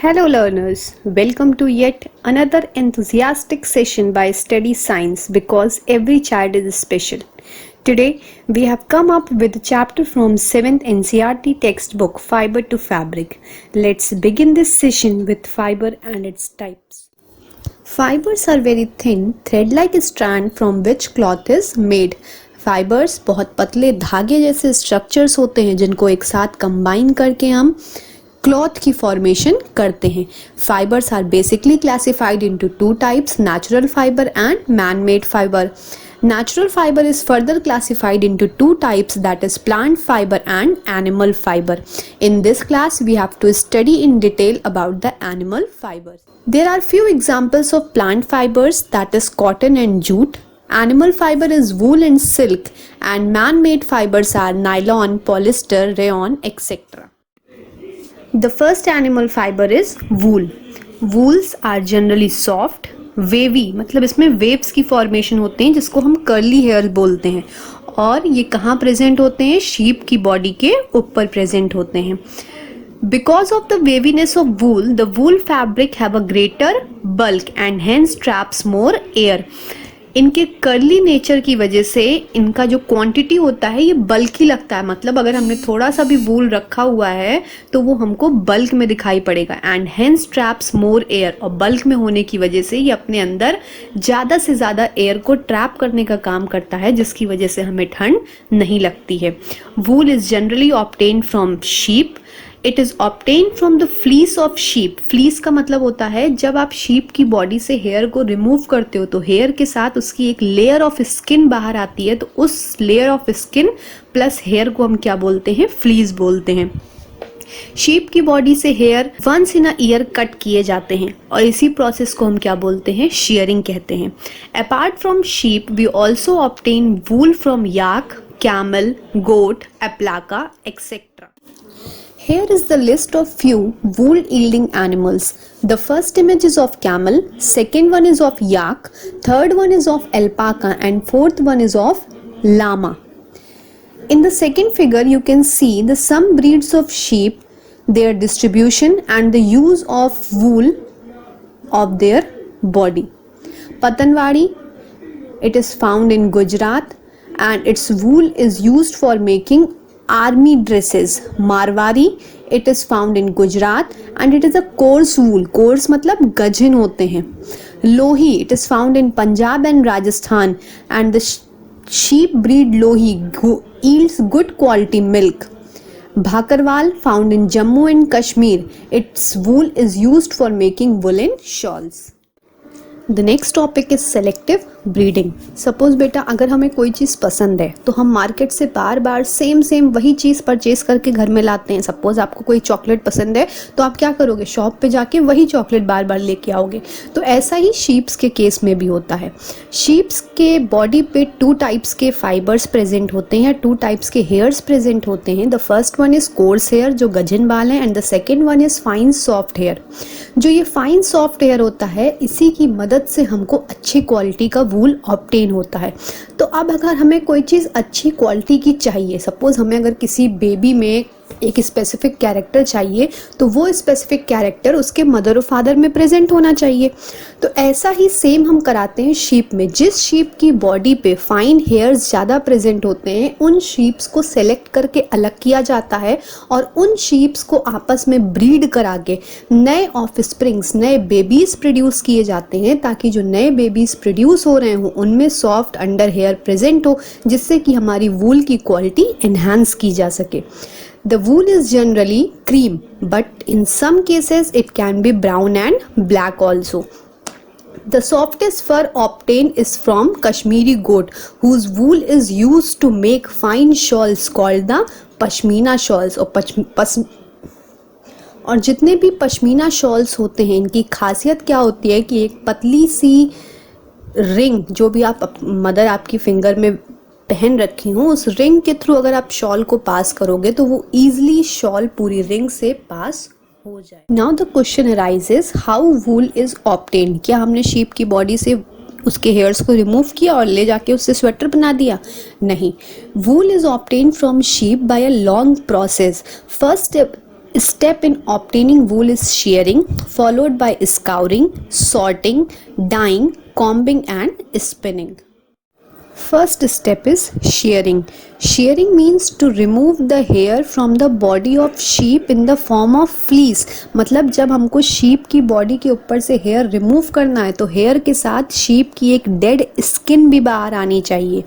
Hello learners, welcome to yet another enthusiastic session by Study Science because every child is special. Today we have come up with a chapter from 7th NCERT textbook Fiber to Fabric. Let's begin this session with fiber and its types. Fibers are very thin, thread-like strand from which cloth is made. Fibres बहुत पतले धागे जैसे structures होते हैं जिनको एक साथ combine करके हम क्लॉथ की फॉर्मेशन करते हैं. Fibres are basically classified into two types, natural fibre and man made fibre. Natural fiber is further classified into two types, that is plant fiber and animal fiber. In this class we have to study in detail about the animal fibers. There are few examples of plant fibers, that is cotton and jute. Animal fiber is wool and silk, and man-made fibers are nylon, polyester, rayon, etc. The first animal fiber is wool. Wools are generally soft, wavy, मतलब इसमें waves की formation होते हैं जिसको हम curly hair बोलते हैं, और ये कहाँ present होते हैं? sheep की body के ऊपर present होते हैं. Because of the waviness of wool, the wool fabric have a greater bulk and hence traps more air. इनके कर्ली नेचर की वजह से इनका जो क्वांटिटी होता है ये बल्कि लगता है, मतलब अगर हमने थोड़ा सा भी वूल रखा हुआ है तो वो हमको बल्क में दिखाई पड़ेगा. And hence traps more air, और बल्क में होने की वजह से ये अपने अंदर ज़्यादा से ज़्यादा एयर को ट्रैप करने का काम करता है, जिसकी वजह से हमें ठंड नहीं लगती है. Wool is generally obtained from sheep. It is obtain from the fleece of sheep. Fleece का मतलब होता है जब आप शीप की बॉडी से हेयर को रिमूव करते हो तो हेयर के साथ उसकी एक लेयर ऑफ स्किन बाहर आती है, तो उस layer of skin plus hair को हम क्या बोलते हैं? फ्लीस बोलते हैं. शीप की बॉडी से hair once in a year cut किए जाते हैं और इसी प्रोसेस को हम क्या बोलते हैं? शेयरिंग कहते हैं. Apart from sheep we also obtain wool from yak, camel, goat, एप्लाका, etcetera. Here is the list of few wool yielding animals. The first image is of camel, second one is of yak, third one is of alpaca, and fourth one is of llama. In the second figure you can see the some breeds of sheep, their distribution and the use of wool of their body. Patanwadi, it is found in Gujarat and its wool is used for making army dresses. Marwari, it is found in Gujarat and it is a coarse wool. Coarse मतलब गजिन होते हैं. Lohi, it is found in Punjab and Rajasthan and the sheep breed Lohi yields good quality milk. Bhakarwal, found in Jammu and Kashmir. Its wool is used for making woolen shawls. The next topic is selective breeding. Suppose बेटा अगर हमें कोई चीज़ पसंद है तो हम market से बार बार same वही चीज़ परचेज करके घर में लाते हैं. सपोज आपको कोई चॉकलेट पसंद है तो आप क्या करोगे? शॉप पे जाके वही चॉकलेट बार बार लेके आओगे. तो ऐसा ही शीप्स के केस में भी होता है. शीप्स के बॉडी पे टू टाइप्स के फाइबर्स प्रेजेंट होते हैं, टू टाइप्स के हेयर्स प्रेजेंट होते हैं. The first one is coarse hair जो गजन बाल है, and the second one is fine soft hair. जो ये फाइन सॉफ्ट हेयर होता है इसी की मदद से हमको अच्छी क्वालिटी का वूल ऑब्टेन होता है. तो अब अगर हमें कोई चीज़ अच्छी क्वालिटी की चाहिए, सपोज हमें अगर किसी बेबी में एक स्पेसिफिक कैरेक्टर चाहिए तो वो स्पेसिफिक कैरेक्टर उसके मदर और फादर में प्रेजेंट होना चाहिए. तो ऐसा ही सेम हम कराते हैं शीप में. जिस शीप की बॉडी पे फाइन हेयर्स ज़्यादा प्रेजेंट होते हैं उन शीप्स को सेलेक्ट करके अलग किया जाता है और उन शीप्स को आपस में ब्रीड करा के नए ऑफस्प्रिंग्स, नए बेबीज़ प्रोड्यूस किए जाते हैं, ताकि जो नए बेबीज़ प्रोड्यूस हो रहे हों उनमें सॉफ्ट अंडर हेयर प्रेजेंट हो, जिससे कि हमारी वूल की क्वालिटी एनहांस की जा सके. The wool is generally cream, but in some cases it can be brown and black also. The softest fur obtained is from Kashmiri goat, whose wool is used to make fine shawls called the pashmina shawls. और जितने भी pashmina shawls होते हैं इनकी खासियत क्या होती है कि एक पतली सी रिंग जो भी आप मदर आपकी फिंगर में पहन रखी हूँ उस रिंग के थ्रू अगर आप शॉल को पास करोगे तो वो ईजिली शॉल पूरी रिंग से पास हो जाए. Now the question arises, how wool is obtained. क्या हमने शीप की बॉडी से उसके हेयर्स को रिमूव किया और ले जाके उससे स्वेटर बना दिया? नहीं. Wool is obtained from sheep by a long process. First step in obtaining wool is shearing, followed by scouring, sorting, dyeing, combing and spinning. First step is shearing. Shearing means to remove the hair from the body of sheep in the form of fleece. मतलब जब हमको sheep की body के ऊपर से hair remove करना है तो hair के साथ sheep की एक dead skin भी बाहर आनी चाहिए.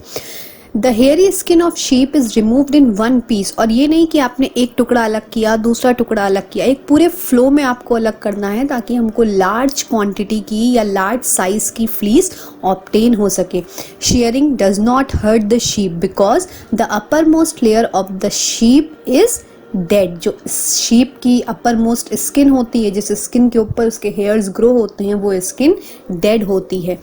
The hairy skin of sheep is removed in one piece. और ये नहीं कि आपने एक टुकड़ा अलग किया, दूसरा टुकड़ा अलग किया, एक पूरे फ्लो में आपको अलग करना है ताकि हमको लार्ज क्वांटिटी की या लार्ज साइज की फ्लीस ऑब्टेन हो सके. Shearing does not hurt the sheep because the upper most layer of the sheep is dead. जो शीप की अपर मोस्ट स्किन होती है, जिस स्किन के ऊपर उसके हेयर्स ग्रो होते हैं, वो स्किन डेड होती है.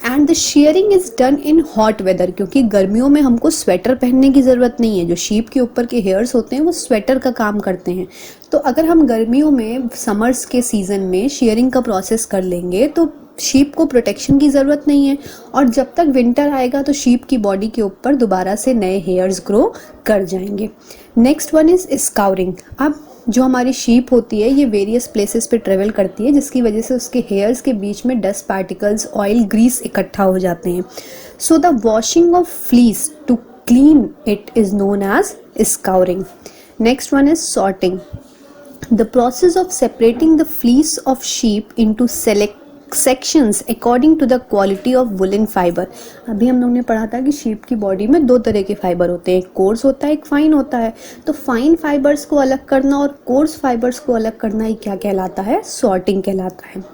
And the shearing is done in hot weather, क्योंकि गर्मियों में हमको स्वेटर पहनने की ज़रूरत नहीं है. जो शीप के ऊपर के हेयर्स होते हैं वो स्वेटर का काम करते हैं. तो अगर हम गर्मियों में समर्स के सीज़न में शेयरिंग का प्रोसेस कर लेंगे तो शीप को प्रोटेक्शन की ज़रूरत नहीं है. और जब तक विंटर आएगा तो शीप की बॉडी के ऊपर दोबारा से नए हेयर्स ग्रो कर जाएंगे. Next one is scouring. अब जो हमारी शीप होती है ये वेरियस प्लेसेस पे ट्रेवल करती है, जिसकी वजह से उसके हेयर्स के बीच में डस्ट पार्टिकल्स, ऑयल, ग्रीस इकट्ठा हो जाते हैं. So the washing of fleece to clean it is known as scouring. Next one is sorting. The process of separating the fleece of sheep into sections according to the quality of woollen fibre. अभी हम लोग ने पढ़ा था कि sheep की body में दो तरह के फाइबर होते हैं, एक कोर्स होता है, एक फाइन होता है. तो फाइन फाइबर्स को अलग करना और कोर्स फाइबर्स को अलग करना ही क्या कहलाता है? सॉर्टिंग कहलाता है.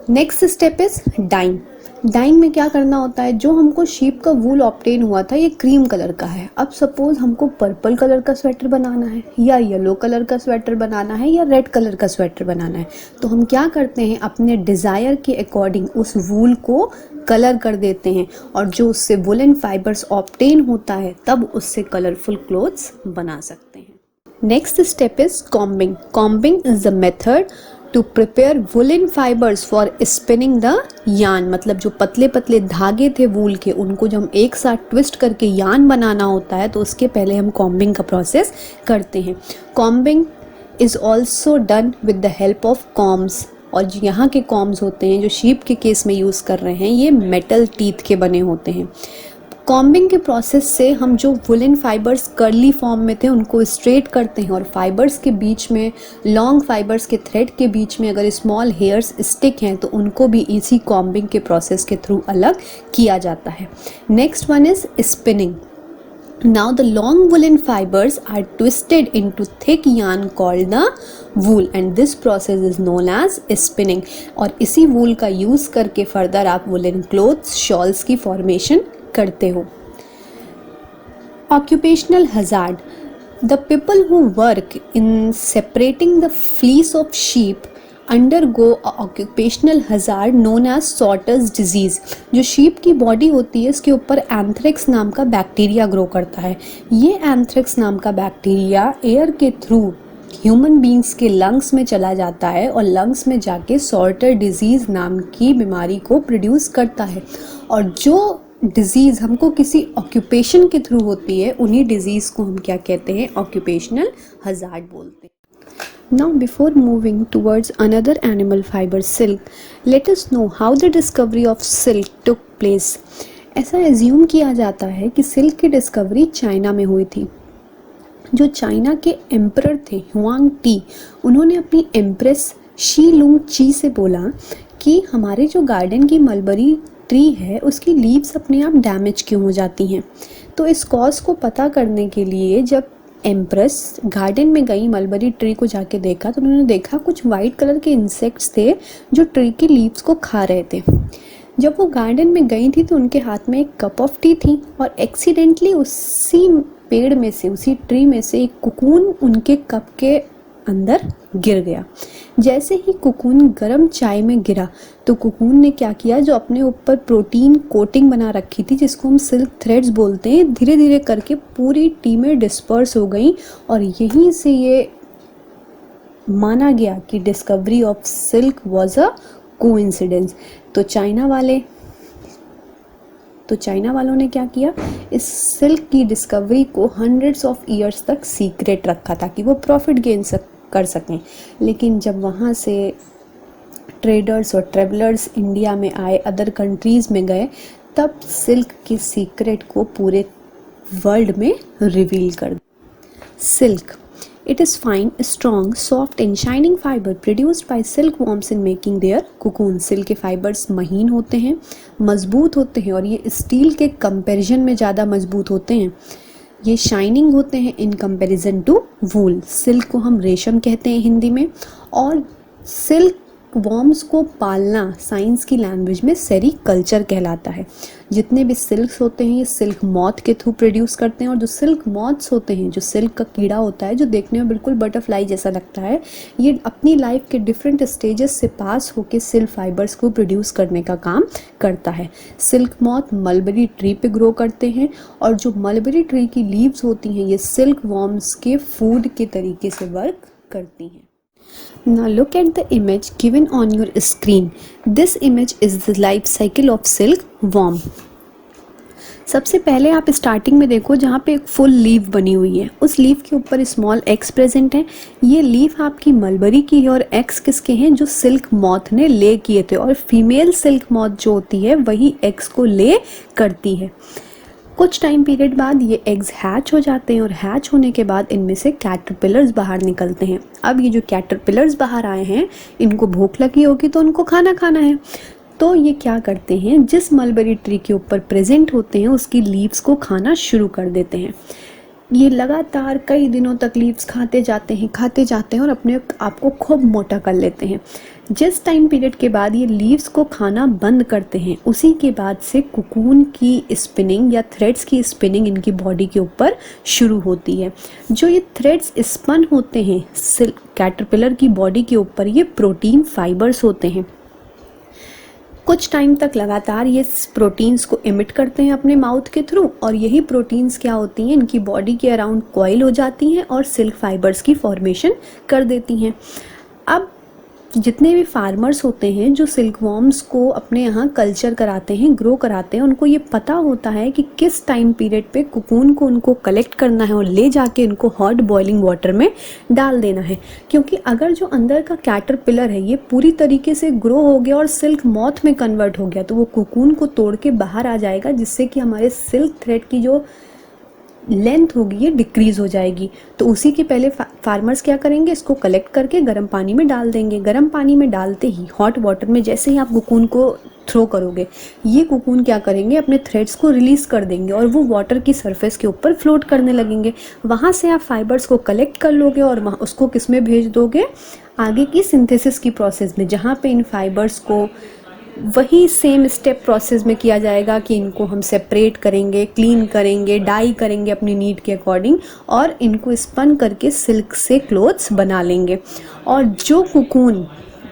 Next step is dyeing. Dyeing में क्या करना होता है? जो हमको शीप का वूल ऑब्टेन हुआ था ये क्रीम कलर का है. अब सपोज हमको पर्पल कलर का स्वेटर बनाना है या येलो कलर का स्वेटर बनाना है या रेड कलर का स्वेटर बनाना है, तो हम क्या करते हैं? अपने डिज़ायर के अकॉर्डिंग उस वूल को कलर कर देते हैं और जो उससे वुलन फाइबर्स ऑब्टेन होता है तब उससे कलरफुल क्लोथ्स बना सकते हैं. Next step is combing. Combing is the method to prepare woollen fibres for spinning the yarn. मतलब जो पतले पतले धागे थे वूल के, उनको जब हम एक साथ ट्विस्ट करके यान बनाना होता है तो उसके पहले हम कॉम्बिंग का प्रोसेस करते हैं. Combing is also done with the help of combs. और जो यहाँ के कॉम्स होते हैं जो शीप के केस में यूज़ कर रहे हैं ये मेटल टीथ के बने होते हैं. कॉम्बिंग के प्रोसेस से हम जो वुलन फाइबर्स कर्ली फॉर्म में थे उनको स्ट्रेट करते हैं और फाइबर्स के बीच में, लॉन्ग फाइबर्स के थ्रेड के बीच में अगर स्मॉल हेयर्स स्टिक हैं तो उनको भी इसी कॉम्बिंग के प्रोसेस के थ्रू अलग किया जाता है. Next one is spinning. Now the long woolen fibers are twisted into thick yarn called the wool and this process is known as spinning. और इसी wool का यूज़ करके फर्दर आप woolen clothes, shawls की फॉर्मेशन करते हो. Occupational hazard. The people who work in separating the fleece of sheep undergo a occupational hazard known as sorter's disease. जो sheep की बॉडी होती है इसके ऊपर एंथ्रेक्स नाम का बैक्टीरिया ग्रो करता है. ये एंथ्रेक्स नाम का बैक्टीरिया एयर के थ्रू ह्यूमन बींग्स के लंग्स में चला जाता है और लंग्स में जाके सॉर्टर डिजीज़ नाम की बीमारी को प्रोड्यूस करता है. और जो डिजीज़ हमको किसी ऑक्यूपेशन के थ्रू होती है उन्हीं डिजीज़ को हम क्या कहते हैं? ऑक्यूपेशनल हज़ार्ड बोलते हैं. Now before moving towards another animal fiber, silk, let us know how the discovery of silk took place. ऐसा एज्यूम किया जाता है कि सिल्क की डिस्कवरी चाइना में हुई थी. जो चाइना के एम्परर थे हुआंग टी, उन्होंने अपनी एम्प्रेस शी लुंग ची से बोला कि हमारे जो गार्डन की मलबरी ट्री है उसकी लीव्स अपने आप डैमेज क्यों हो जाती हैं. तो इस कॉज को पता करने के लिए जब एम्प्रेस गार्डन में गई, मलबरी ट्री को जाके देखा तो उन्होंने देखा कुछ वाइट कलर के इंसेक्ट्स थे जो ट्री की लीव्स को खा रहे थे. जब वो गार्डन में गई थी तो उनके हाथ में एक कप ऑफ टी थी और एक्सीडेंटली उसी पेड़ में से, उसी ट्री में से एक कुकून उनके कप के अंदर गिर गया. जैसे ही कुकून गर्म चाय में गिरा तो कुकून ने क्या किया, जो अपने ऊपर प्रोटीन कोटिंग बना रखी थी जिसको हम सिल्क थ्रेड्स बोलते हैं, धीरे धीरे करके पूरी टी में डिस्पर्स हो गई. और यहीं से ये माना गया कि discovery of silk was a coincidence. तो चाइना वालों ने क्या किया, इस सिल्क की डिस्कवरी को हंड्रेड्स ऑफ ईयर्स तक सीक्रेट रखा ताकि वो प्रॉफिट कर सकें। लेकिन जब वहाँ से ट्रेडर्स और ट्रेवलर्स इंडिया में आए, अदर कंट्रीज़ में गए, तब सिल्क की सीक्रेट को पूरे वर्ल्ड में रिवील कर दिया। Silk, it is fine, strong, soft and shining fiber produced by silkworms in making their cocoon। Silk के फाइबर्स महीन होते हैं, मजबूत होते हैं और ये स्टील के कंपैरिजन में ज़्यादा मजबूत होते हैं। ये शाइनिंग होते हैं in comparison to wool. Silk को हम रेशम कहते हैं हिंदी में, और सिल्क वॉर्म्स को पालना साइंस की लैंग्वेज में सेरीकल्चर कहलाता है। जितने भी सिल्क्स होते हैं ये सिल्क मॉथ के थ्रू प्रोड्यूस करते हैं, और जो सिल्क मॉथ्स होते हैं, जो सिल्क का कीड़ा होता है जो देखने में बिल्कुल बटरफ्लाई जैसा लगता है, ये अपनी लाइफ के डिफरेंट स्टेजेस से पास होकर सिल्क फाइबर्स को प्रोड्यूस करने का काम करता है। सिल्क मॉथ मलबरी ट्री पे ग्रो करते हैं, और जो मलबरी ट्री की लीव्स होती हैं ये सिल्क वॉर्म्स के फूड के तरीके से वर्क करती हैं। Now look at the image given on your screen. This image is the life cycle of silkworm. सबसे पहले आप स्टार्टिंग में देखो जहाँ पे एक फुल लीफ बनी हुई है, उस लीफ के ऊपर स्मॉल एग्स प्रेजेंट हैं। ये लीफ आपकी मलबरी की है और एग्स किसके हैं, जो सिल्क मॉथ ने ले किए थे, और फीमेल सिल्क मॉथ जो होती है वही एग्स को ले करती है। कुछ टाइम पीरियड बाद ये एग्स हैच हो जाते हैं, और हैच होने के बाद इनमें से कैटरपिलर्स बाहर निकलते हैं। अब ये जो कैटरपिलर्स बाहर आए हैं, इनको भूख लगी होगी तो उनको खाना खाना है, तो ये क्या करते हैं, जिस मलबरी ट्री के ऊपर प्रेजेंट होते हैं उसकी लीव्स को खाना शुरू कर देते हैं। ये लगातार कई दिनों तक लीव्स खाते जाते हैं और अपने आप को खूब मोटा कर लेते हैं। जिस टाइम पीरियड के बाद ये लीव्स को खाना बंद करते हैं, उसी के बाद से कुकून की स्पिनिंग या थ्रेड्स की स्पिनिंग इनकी बॉडी के ऊपर शुरू होती है। जो ये थ्रेड्स स्पन होते हैं कैटरपिलर की बॉडी के ऊपर, ये प्रोटीन फाइबर्स होते हैं। कुछ टाइम तक लगातार ये प्रोटीन्स को इमिट करते हैं अपने माउथ के थ्रू, और यही प्रोटीन्स क्या होती हैं, इनकी बॉडी के अराउंड कॉइल हो जाती हैं और सिल्क फाइबर्स की फॉर्मेशन कर देती हैं। अब जितने भी फार्मर्स होते हैं जो सिल्क वॉर्म्स को अपने यहाँ कल्चर कराते हैं, ग्रो कराते हैं, उनको ये पता होता है कि किस टाइम पीरियड पे कुकून को उनको कलेक्ट करना है और ले जाके इनको हॉट बॉइलिंग वाटर में डाल देना है। क्योंकि अगर जो अंदर का कैटरपिलर है ये पूरी तरीके से ग्रो हो गया और सिल्क मॉथ में कन्वर्ट हो गया, तो वो कुकून को तोड़ के बाहर आ जाएगा, जिससे कि हमारे सिल्क थ्रेड की जो लेंथ होगी ये डिक्रीज हो जाएगी। तो उसी के पहले फार्मर्स क्या करेंगे, इसको कलेक्ट करके गर्म पानी में डाल देंगे। गर्म पानी में डालते ही हॉट वाटर में जैसे ही आप कुकून को थ्रो करोगे, ये कुकून क्या करेंगे, अपने थ्रेड्स को रिलीज कर देंगे और वो वाटर की सरफेस के ऊपर फ्लोट करने लगेंगे। वहाँ से आप फाइबर्स को कलेक्ट कर लोगे और वहाँ उसको किस में भेज दोगे, आगे की सिंथेसिस की प्रोसेस में, जहाँ पे इन फाइबर्स को वही सेम स्टेप प्रोसेस में किया जाएगा कि इनको हम सेपरेट करेंगे, क्लीन करेंगे, डाई करेंगे अपनी नीड के अकॉर्डिंग, और इनको स्पन करके सिल्क से क्लोथ्स बना लेंगे। और जो कुकून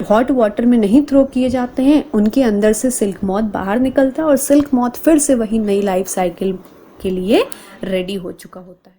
हॉट वाटर में नहीं थ्रो किए जाते हैं, उनके अंदर से सिल्क मॉथ बाहर निकलता है और सिल्क मॉथ फिर से वही नई लाइफ साइकिल के लिए रेडी हो चुका होता है।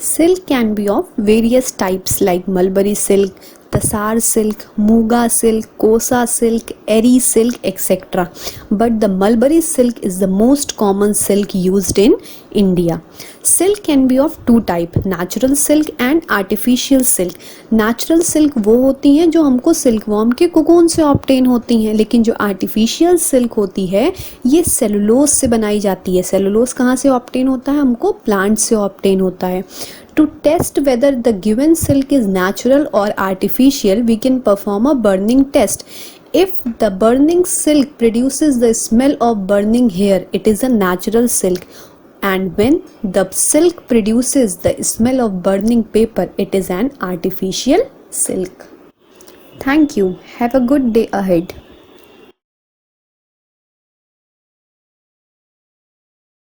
Silk can be of various types like mulberry silk, tasar silk, muga silk, kosa silk, eri silk, etc. But the mulberry silk is the most common silk used in India. Silk can be of two type, natural silk and artificial silk. Natural silk वो होती हैं जो हमको silkworm के cocoon से obtain होती हैं, लेकिन जो आर्टिफिशियल सिल्क होती है ये सेलुलोज से बनाई जाती है। सेलुलोज कहाँ से ऑब्टेन होता है, हमको प्लांट से ऑब्टेन होता है। To test whether the given silk is natural or artificial, we can perform a burning test. If the burning silk produces the smell of burning hair, it is a natural silk. And when the silk produces the smell of burning paper, it is an artificial silk. Thank you. Have a good day ahead.